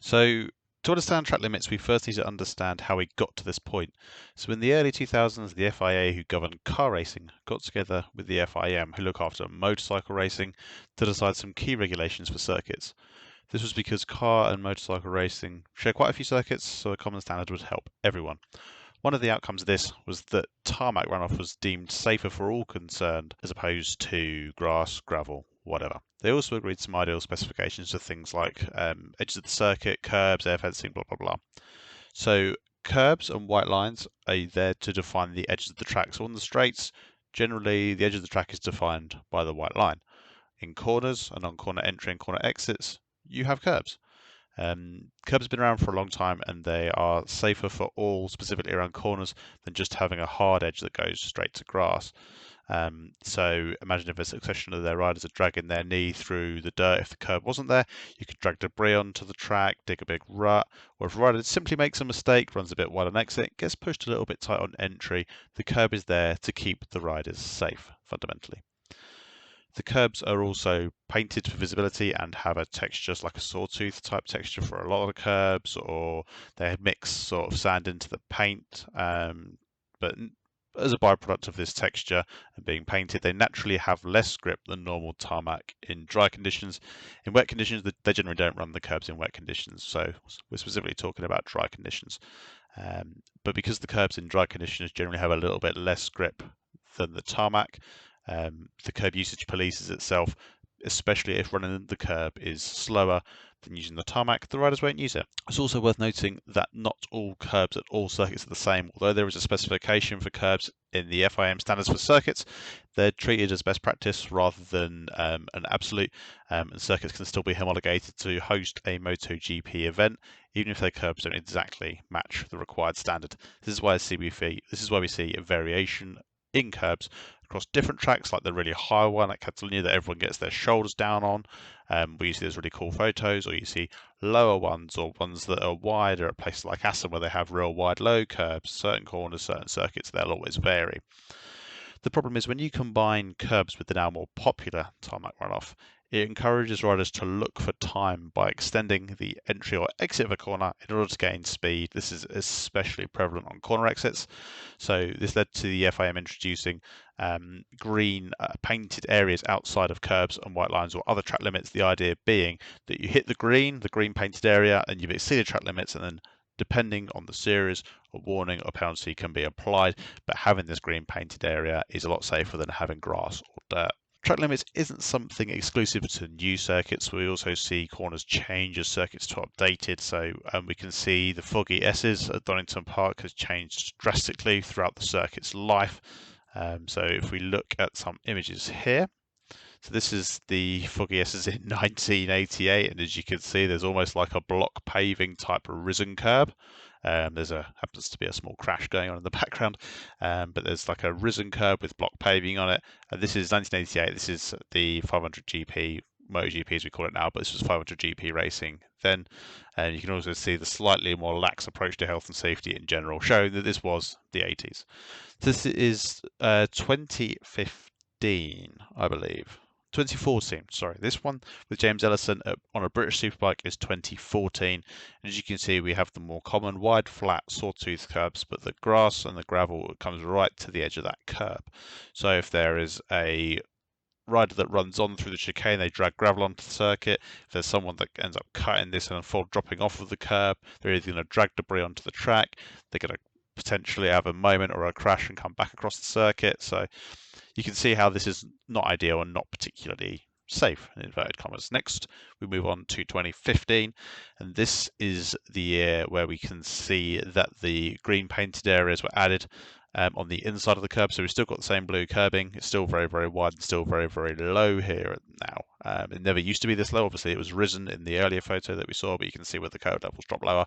So, to understand track limits, we first need to understand how we got to this point. So, in the early 2000s, the FIA, who governed car racing, got together with the FIM, who look after motorcycle racing, to decide some key regulations for circuits. This was because car and motorcycle racing share quite a few circuits, so a common standard would help everyone. One of the outcomes of this was that tarmac runoff was deemed safer for all concerned as opposed to grass, gravel, whatever. They also agreed some ideal specifications for things like edges of the circuit, curbs, air fencing, blah, blah, blah. So curbs and white lines are there to define the edges of the track. So on the straights, generally the edge of the track is defined by the white line. In corners and on corner entry and corner exits, you have curbs. Curbs have been around for a long time and they are safer for all, specifically around corners, than just having a hard edge that goes straight to grass. So imagine if a succession of their riders are dragging their knee through the dirt. If the curb wasn't there, you could drag debris onto the track, dig a big rut, or if a rider simply makes a mistake, runs a bit wide on exit, gets pushed a little bit tight on entry, the curb is there to keep the riders safe, fundamentally. The curbs are also painted for visibility and have a texture like a sawtooth type texture for a lot of the curbs, or they mix sort of sand into the paint. But as a byproduct of this texture and being painted, they naturally have less grip than normal tarmac in dry conditions. In wet conditions, they generally don't run the curbs in wet conditions, so we're specifically talking about dry conditions. But because the curbs in dry conditions generally have a little bit less grip than the tarmac, the curb usage polices itself, especially if running the curb is slower than using the tarmac, the riders won't use it. It's also worth noting that not all curbs at all circuits are the same. Although there is a specification for curbs in the FIM standards for circuits, they're treated as best practice rather than an absolute, and circuits can still be homologated to host a MotoGP event, even if their curbs don't exactly match the required standard. This is why we see a variation in curbs across different tracks, like the really high one at Catalonia that everyone gets their shoulders down on. We see those really cool photos, or you see lower ones or ones that are wider at places like Assen where they have real wide low curbs. Certain corners, certain circuits, they'll always vary. The problem is when you combine curbs with the now more popular tarmac runoff, it encourages riders to look for time by extending the entry or exit of a corner in order to gain speed. This is especially prevalent on corner exits. So this led to the FIM introducing green painted areas outside of curbs and white lines or other track limits. The idea being that you hit the green painted area, and you've exceeded track limits, and then depending on the series, a warning or penalty can be applied, but having this green painted area is a lot safer than having grass or dirt. Track limits isn't something exclusive to new circuits. We also see corners change as circuits are updated. So we can see the foggy S's at Donington Park has changed drastically throughout the circuit's life. So if we look at some images here, so this is the foggy S's in 1988, and as you can see, there's almost like a block paving type risen curb. Happens to be a small crash going on in the background, but there's like a risen curb with block paving on it. This is 1988. This is the 500GP, MotoGP as we call it now, but this was 500GP racing then. And you can also see the slightly more lax approach to health and safety in general, showing that this was the 80s. This is 2015, I believe. 2014, sorry. This one with James Ellison on a British Superbike is 2014. And as you can see, we have the more common wide, flat, sawtooth curbs, but the grass and the gravel comes right to the edge of that curb. So if there is a rider that runs on through the chicane, they drag gravel onto the circuit. If there's someone that ends up cutting this and dropping off of the curb, they're either going to drag debris onto the track, they're going to potentially have a moment or a crash and come back across the circuit. So you can see how this is not ideal and not particularly safe, in inverted commas. Next, we move on to 2015, and this is the year where we can see that the green painted areas were added on the inside of the curb. So we've still got the same blue curbing. It's still very, very wide and still very, very low here now. It never used to be this low. Obviously, it was risen in the earlier photo that we saw, but you can see where the curb levels drop lower.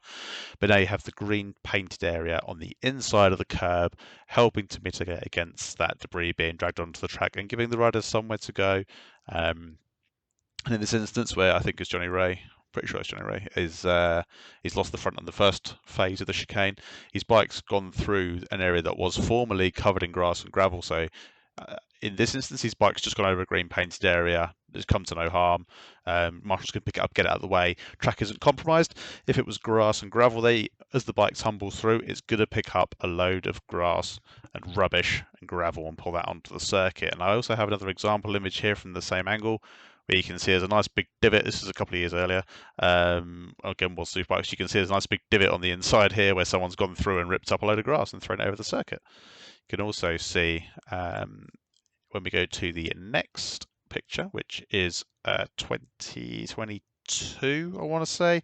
But now you have the green painted area on the inside of the curb, helping to mitigate against that debris being dragged onto the track and giving the riders somewhere to go. And in this instance, where I think it's Johnny Ray, pretty sure it's Johnny Ray, he's lost the front on the first phase of the chicane. His bike's gone through an area that was formerly covered in grass and gravel, so In this instance, his bike's just gone over a green painted area. It's come to no harm. Marshall's going to pick it up, get it out of the way. Track isn't compromised. If it was grass and gravel, as the bike tumbles through, it's going to pick up a load of grass and rubbish and gravel and pull that onto the circuit. And I also have another example image here from the same angle, where you can see there's a nice big divot. This is a couple of years earlier. Again, more super bikes. You can see there's a nice big divot on the inside here where someone's gone through and ripped up a load of grass and thrown it over the circuit. You can also see when we go to the next picture, which is 2022, I want to say.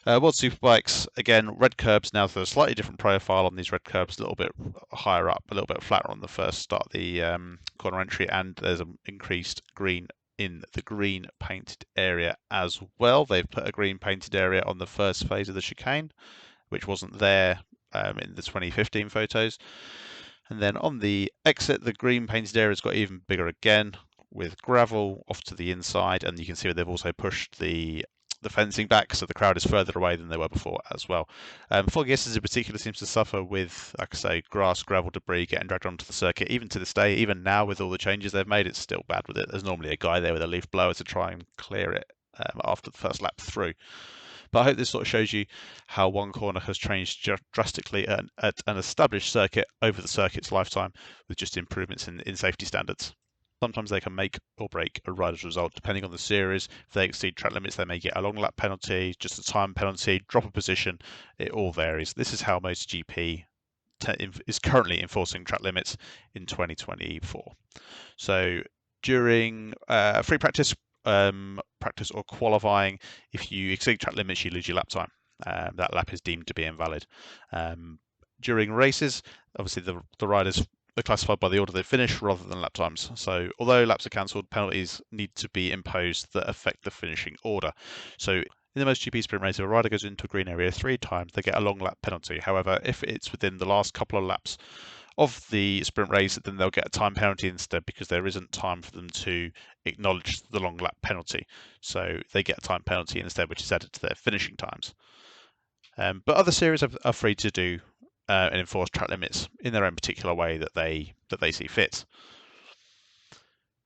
World Superbikes, again, red curbs now, so a slightly different profile on these red curbs, a little bit higher up, a little bit flatter on the first start of the corner entry, and there's an increased green in the green painted area as well. They've put a green painted area on the first phase of the chicane, which wasn't there in the 2015 photos. And then on the exit, the green painted area's got even bigger again, with gravel off to the inside, and you can see they've also pushed the fencing back, so the crowd is further away than they were before as well. Foggy S's in particular seems to suffer with, like I say, grass, gravel, debris getting dragged onto the circuit. Even to this day, even now with all the changes they've made, it's still bad with it. There's normally a guy there with a leaf blower to try and clear it after the first lap through. But I hope this sort of shows you how one corner has changed drastically at an established circuit over the circuit's lifetime with just improvements in safety standards. Sometimes they can make or break a rider's result depending on the series. If they exceed track limits, they may get a long lap penalty, just a time penalty, drop a position. It all varies. This is how MotoGP is currently enforcing track limits in 2024. So during free practice, practice or qualifying, if you exceed track limits, you lose your lap time. That lap is deemed to be invalid. During races, obviously the riders are classified by the order they finish rather than lap times. So although laps are cancelled, penalties need to be imposed that affect the finishing order. So in the MotoGP sprint race, if a rider goes into a green area 3 times, they get a long lap penalty. However, if it's within the last couple of laps of the sprint race, then they'll get a time penalty instead, because there isn't time for them to acknowledge the long lap penalty. So they get a time penalty instead, which is added to their finishing times. But other series are free to do and enforce track limits in their own particular way that they see fit.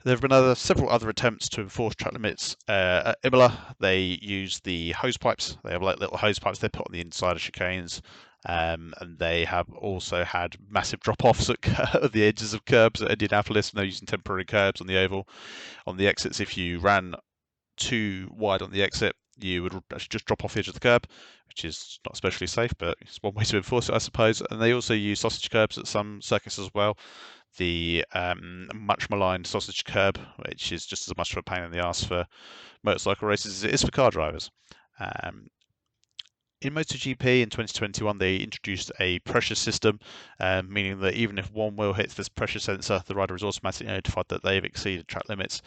There have been several other attempts to enforce track limits. At Imola, they use the hose pipes. They have like little hose pipes they put on the inside of chicanes. And they have also had massive drop-offs at the edges of curbs at Indianapolis, and they're using temporary curbs on the oval. On the exits, if you ran too wide on the exit, you would actually just drop off the edge of the curb, which is not especially safe, but it's one way to enforce it, I suppose. And they also use sausage curbs at some circuits as well. The much maligned sausage curb, which is just as much of a pain in the ass for motorcycle races as it is for car drivers. In MotoGP in 2021, they introduced a pressure system, meaning that even if one wheel hits this pressure sensor, the rider is automatically notified that they've exceeded track limits.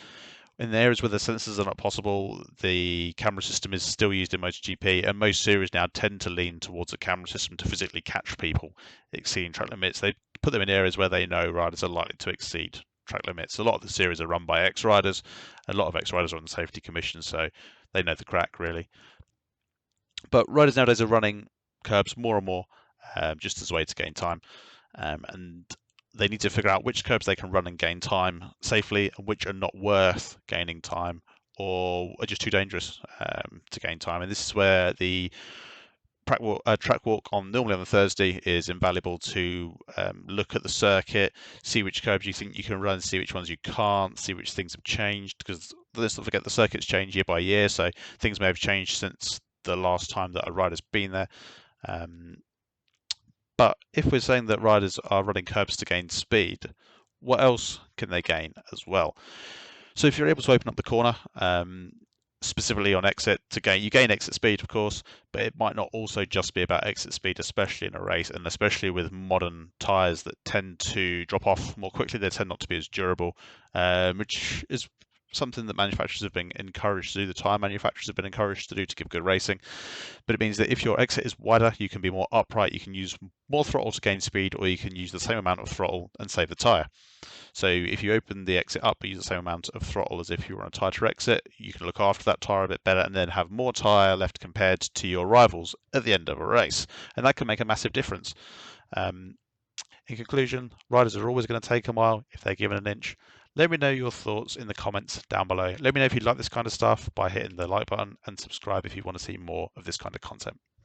In the areas where the sensors are not possible, the camera system is still used in MotoGP, and most series now tend to lean towards a camera system to physically catch people exceeding track limits. They put them in areas where they know riders are likely to exceed track limits. A lot of the series are run by ex-riders. A lot of ex-riders are on the safety commission, so they know the crack, really. But riders nowadays are running curbs more and more just as a way to gain time. And they need to figure out which curbs they can run and gain time safely and which are not worth gaining time or are just too dangerous to gain time. And this is where the track walk normally on a Thursday is invaluable to look at the circuit, see which curbs you think you can run, see which ones you can't, see which things have changed, because let's not forget the circuits change year by year, so things may have changed since the last time that a rider's been there. But if we're saying that riders are running curbs to gain speed, what else can they gain as well? So if you're able to open up the corner, specifically on exit, you gain exit speed, of course, but it might not also just be about exit speed, especially in a race, and especially with modern tyres that tend to drop off more quickly. They tend not to be as durable, which is something that manufacturers have been encouraged to do, the tyre manufacturers have been encouraged to do to give good racing. But it means that if your exit is wider, you can be more upright, you can use more throttle to gain speed, or you can use the same amount of throttle and save the tyre. So if you open the exit up, but use the same amount of throttle as if you were on a tighter exit, you can look after that tyre a bit better and then have more tyre left compared to your rivals at the end of a race. And that can make a massive difference. In conclusion, riders are always going to take a mile if they're given an inch. Let me know your thoughts in the comments down below. Let me know if you like this kind of stuff by hitting the like button, and subscribe if you want to see more of this kind of content.